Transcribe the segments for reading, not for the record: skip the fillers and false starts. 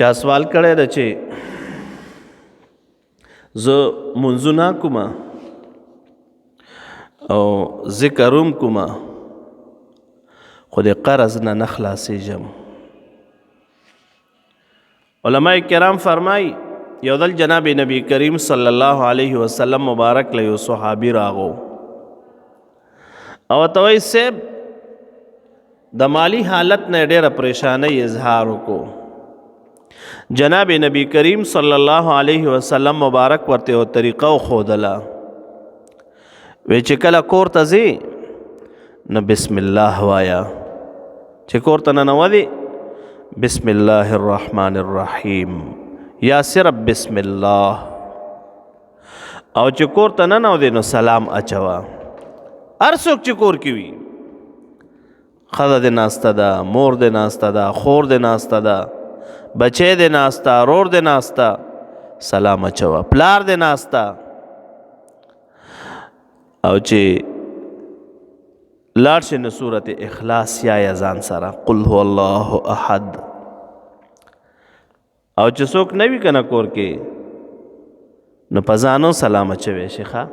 چا سوال کړی ده چې زه منځونه کومه او ذکر هم کومه خو د قرض نه خلاصېږم. علماء کرام فرمای یو دل جناب نبی کریم صلی الله علیه وسلم مبارک له یو صحابي راغو او ورته وایي صاحب د مالی حالت نه ډېره پریشانۍ اظهار وکړو. جناب نبی کریم صلی الله علیه وسلم مبارک ورته یو طریقه وښودله، وی چې کله کور ته ځې نو بسم الله وایا، چې کور ته ننوځې بسم الله الرحمن الرحیم یا صرف بسم الله، او چې کور ته ننوځې نو سلام اچوه. هر څوک چې کور کې وي، ښځه دې ناسته ده، مور دې ناسته ده، خور دې ناسته ده، بچی دې ناسته، رور دې ناسته، سلام اچوه. پلار دې ناسته، او چې لاړ شي نو سورت اخلاص یا ځان سره قل هو الله احد. او چې څوک نه وي که نه کور کې نو په ځانو سلام اچوي شیخه،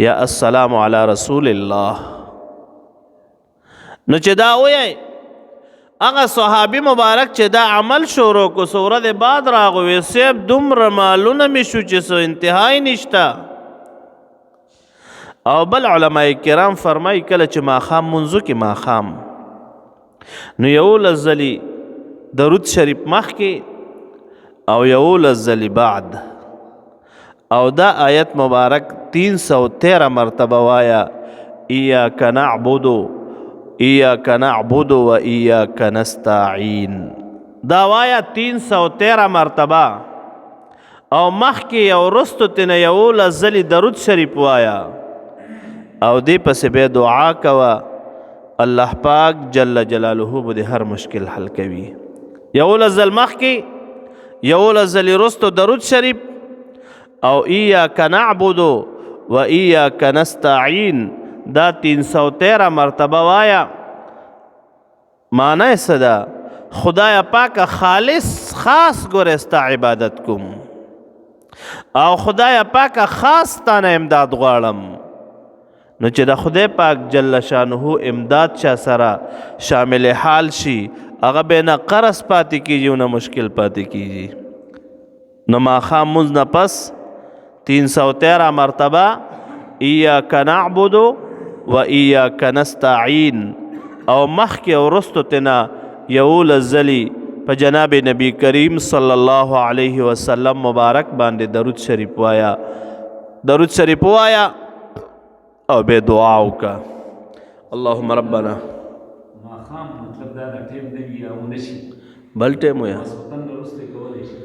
یا السلام علی رسول الله. نو چې دا وایي هغه صحابي مبارک چې دا عمل شروع کو څو ورځې بعد راغوي صاحب دومره مالونه مې شو چې څه انتهای نشته. او بل علماء کرام فرمایي کله چې ماښام منځو کې ماښام نو 11 ځلې درود شریف مخکې او 11 ځلې بعد، او دا آیت مبارک 313 مرتبه وایا ایاک نعبد ایاک نعبد و ایاک نستعین. دا وایا 313 مرتبه او مخکې او وروستو ترنه 11 ځلې درود شریف وایا او دې پسې بیا دعا کوه، الله پاک جل جلاله به د هر مشکل حل کوي. 11 ځل مخکې 11 ځلې وروستو درود شریف او ایاک نعبد و ایاک نستعین دا 313 مرتبه وایا. معنی څه ده؟ خدای پاک خالص خاص ګوره ستا عبادت کوم او خدای پاک خاص تانه امداد غواړم. نو چې د خدای پاک جل شانه امداد چا سره شامل حال شي هغه به نه قرض پاتې کیږي او نه مشکل پاتې کیږي. نو ماښام مونځ نه پس 313 مرتبه ایاک نعبد و ایاک نستعین او مخکې او وروستو ترنه 11 ځلې په جناب نبی کریم صلی الله علیه وسلم مبارک باندې درود شریف وایا، درود شریف وایا او به دعا وکړه. اللهم ربنا ماښام مطلب دا د ټیم نه وي او نه شي بل ټیم ویا ماسخوتن نه وروسته کولی شي.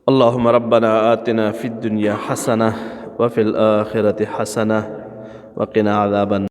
اللهم ربنا آتنا في الدنيا حسنة وفي الآخرة حسنة وقنا عذاب النار.